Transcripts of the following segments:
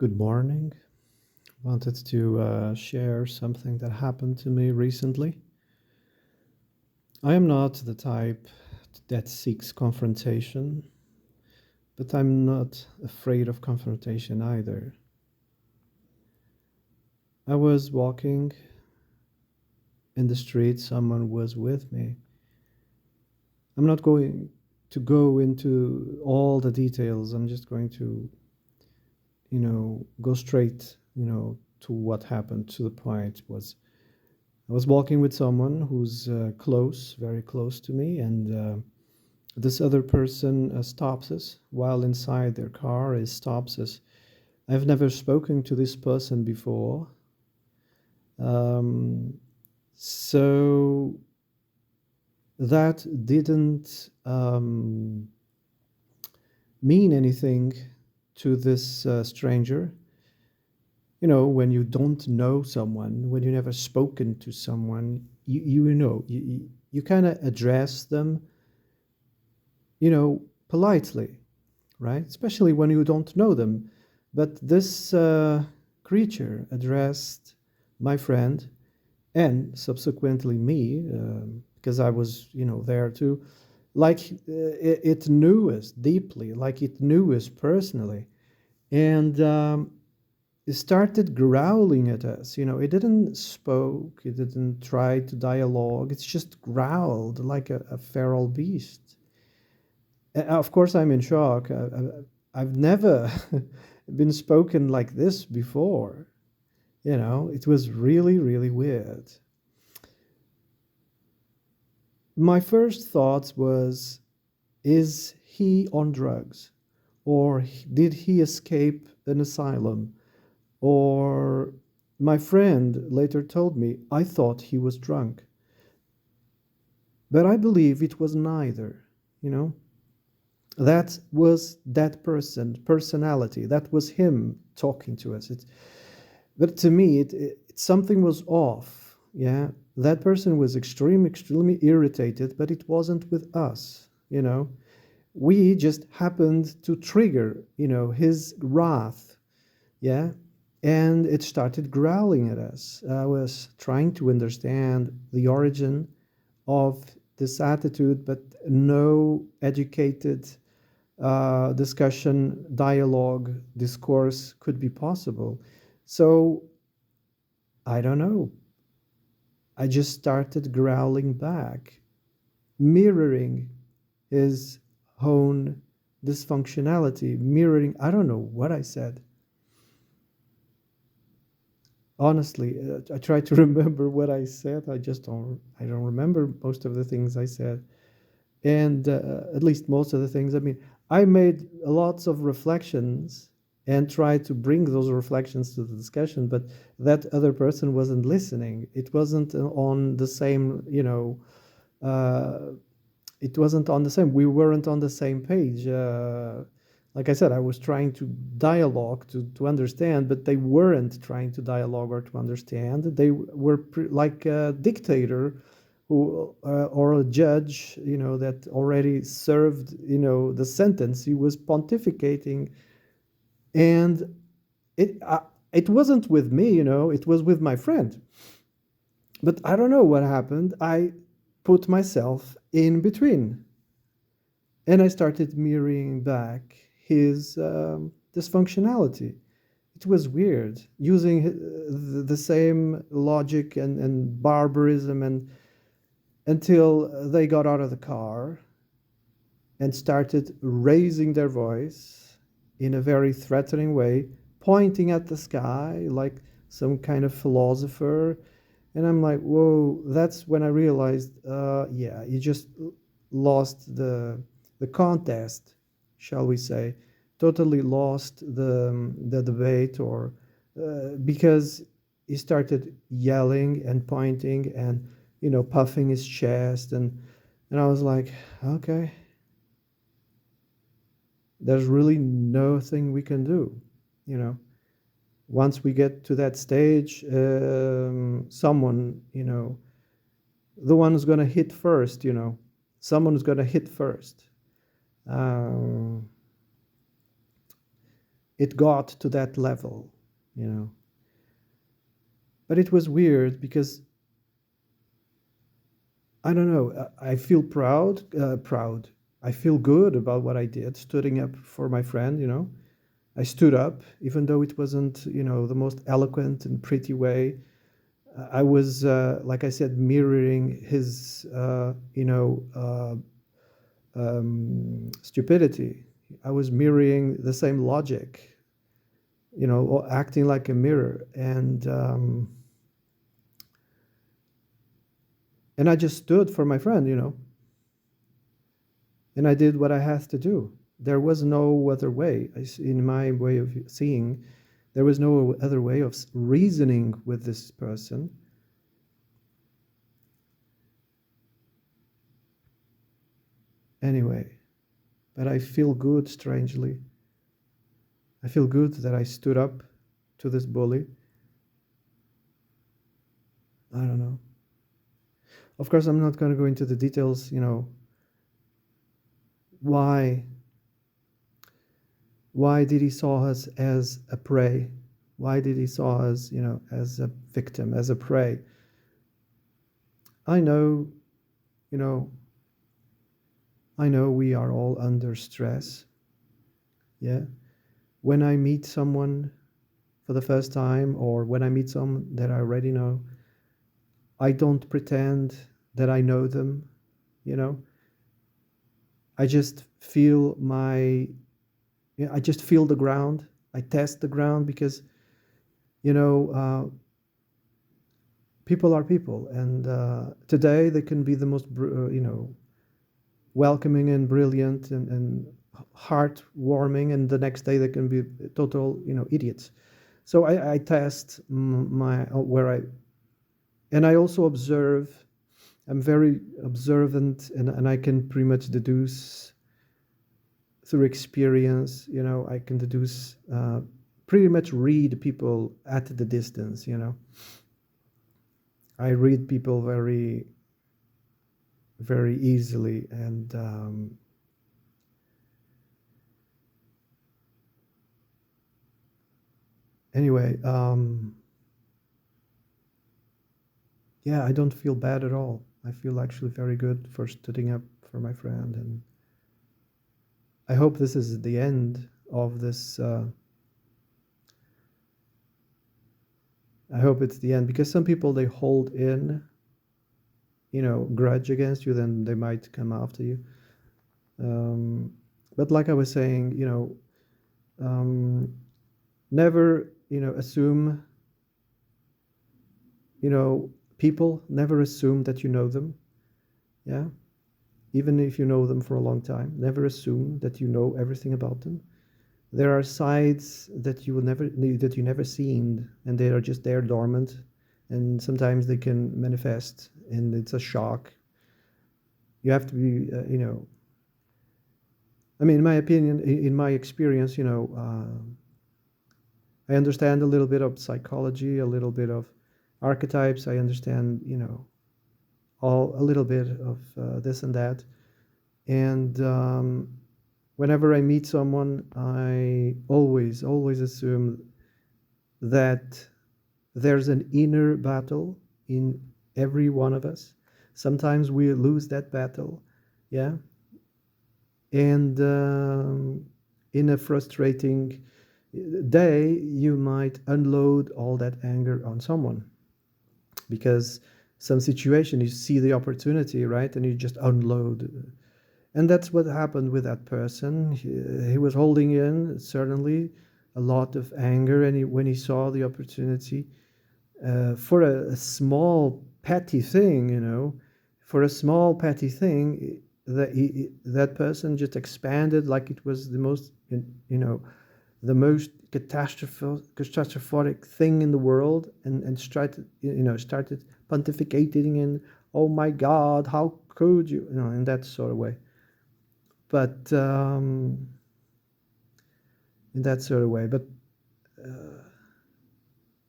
Good morning. Wanted to share something that happened to me recently. I am not the type that seeks confrontation, but I'm not afraid of confrontation either. I was walking in the street, someone was with me. I'm not going to go into all the details. I'm just going to, go straight, to what happened, to the point. Was I was walking with someone who's close, very close to me, and this other person stops us while inside their car. It stops us. I've never spoken to this person before, um, so that didn't mean anything to this stranger. You know, when you don't know someone, when you never spoken to someone, you kind of address them, politely, right? Especially when you don't know them. But this creature addressed my friend and subsequently me, because I was, there too, like it knew us deeply, like it knew us personally. And it started growling at us. It didn't spoke, it didn't try to dialogue, it's just growled like a feral beast. Of course, I'm in shock. I've never been spoken like this before. It was really, really weird. My first thoughts was, is he on drugs? Or did he escape an asylum? Or my friend later told me, I thought he was drunk. But I believe it was neither, you know? That was that personality. That was him talking to us. But to me, something was off. Yeah, that person was extremely irritated, but it wasn't with us. We just happened to trigger, his wrath. Yeah, and it started growling at us. I was trying to understand the origin of this attitude, but no educated discussion, dialogue, discourse could be possible. So I don't know. I just started growling back, mirroring his own dysfunctionality, mirroring, I don't know what I said. Honestly, I try to remember what I said. I don't remember most of the things I said. And at least most of the things. I mean, I made lots of reflections and tried to bring those reflections to the discussion, but that other person wasn't listening. It wasn't on the same, uh, it wasn't on the same. We weren't on the same page. Like I said, I was trying to dialogue to understand, but they weren't trying to dialogue or to understand. They were like a dictator who or a judge, that already served, the sentence. He was pontificating, and it wasn't with me, it was with my friend. But I don't know what happened. I put myself in between, and I started mirroring back his dysfunctionality. It was weird, using the same logic and barbarism, and until they got out of the car and started raising their voice in a very threatening way, pointing at the sky like some kind of philosopher. And I'm like, whoa, that's when I realized, yeah, you just lost the contest, shall we say, totally lost the debate, or because he started yelling and pointing and puffing his chest, and I was like, okay, there's really nothing we can do, you know. Once we get to that stage, someone, the one who's going to hit first, someone who's going to hit first. Um, it got to that level, you know. But it was weird because I don't know. I feel proud. I feel good about what I did, standing up for my friend. You know, I stood up, even though it wasn't, you know, the most eloquent and pretty way. I was, like I said, mirroring his, stupidity. I was mirroring the same logic, you know, or acting like a mirror, and I just stood for my friend, you know, and I did what I had to do. There was no other way. In my way of seeing, there was no other way of reasoning with this person. Anyway, but I feel good, strangely. I feel good that I stood up to this bully. I don't know. Of course, I'm not going to go into the details, you know, why why did he saw us as a prey? Why did he saw us, you know, as a victim, as a prey? I know, you know, I know we are all under stress. Yeah. When I meet someone for the first time or when I meet someone that I already know, I don't pretend that I know them, you know. I just feel my yeah, I just feel the ground. I test the ground because, you know, people are people, and today they can be the most, you know, welcoming and brilliant and heartwarming, and the next day they can be total, you know, idiots. So I test my where I and I also observe. I'm very observant, and I can pretty much deduce through experience. You know, I can deduce, pretty much read people at the distance. You know, I read people very, very easily, and anyway, yeah, I don't feel bad at all. I feel actually very good for standing up for my friend, and I hope this is the end of this. I hope it's the end because some people they hold in, you know, grudge against you, then they might come after you. Um, but like I was saying, you know, never, you know, assume, you know, people never assume that you know them. Yeah, even if you know them for a long time, never assume that you know everything about them. There are sides that you never seen, and they are just there dormant, and sometimes they can manifest, and it's a shock. You have to be, I mean, in my opinion, in my experience, you know, I understand a little bit of psychology, a little bit of archetypes. I understand, you know, all a little bit of this and that, and whenever I meet someone, I always assume that there's an inner battle in every one of us. Sometimes we lose that battle, yeah, and in a frustrating day, you might unload all that anger on someone because some situation you see the opportunity, right, and you just unload. And that's what happened with that person. He was holding in certainly a lot of anger, and when he saw the opportunity, for a small petty thing, you know, for a small petty thing, that person just expanded like it was the most, you know, the most catastrophic thing in the world, and started, you know, started pontificating and, oh my God, how could you, you know, in that sort of way. But in that sort of way, but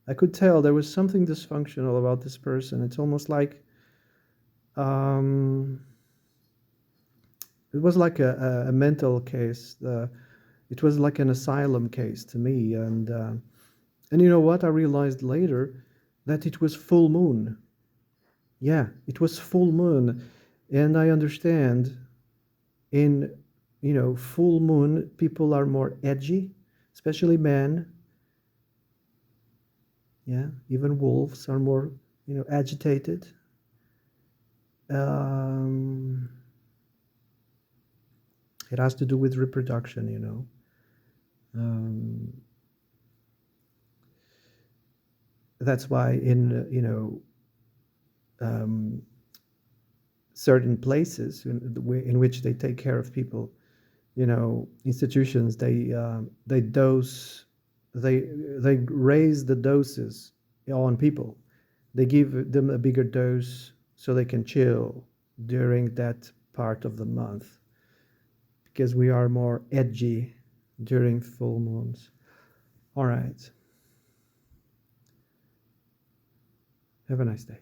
I could tell there was something dysfunctional about this person. It's almost like, um, it was like a mental case. It was like an asylum case to me. And you know what? I realized later that it was full moon. Yeah, it was full moon. And I understand in, full moon, people are more edgy, especially men. Yeah, even wolves are more, agitated. Um, it has to do with reproduction. Um, that's why in, um, certain places in which they take care of people, institutions, they dose, they they raise the doses on people. They give them a bigger dose so they can chill during that part of the month because we are more edgy during full moons. All right. Have a nice day.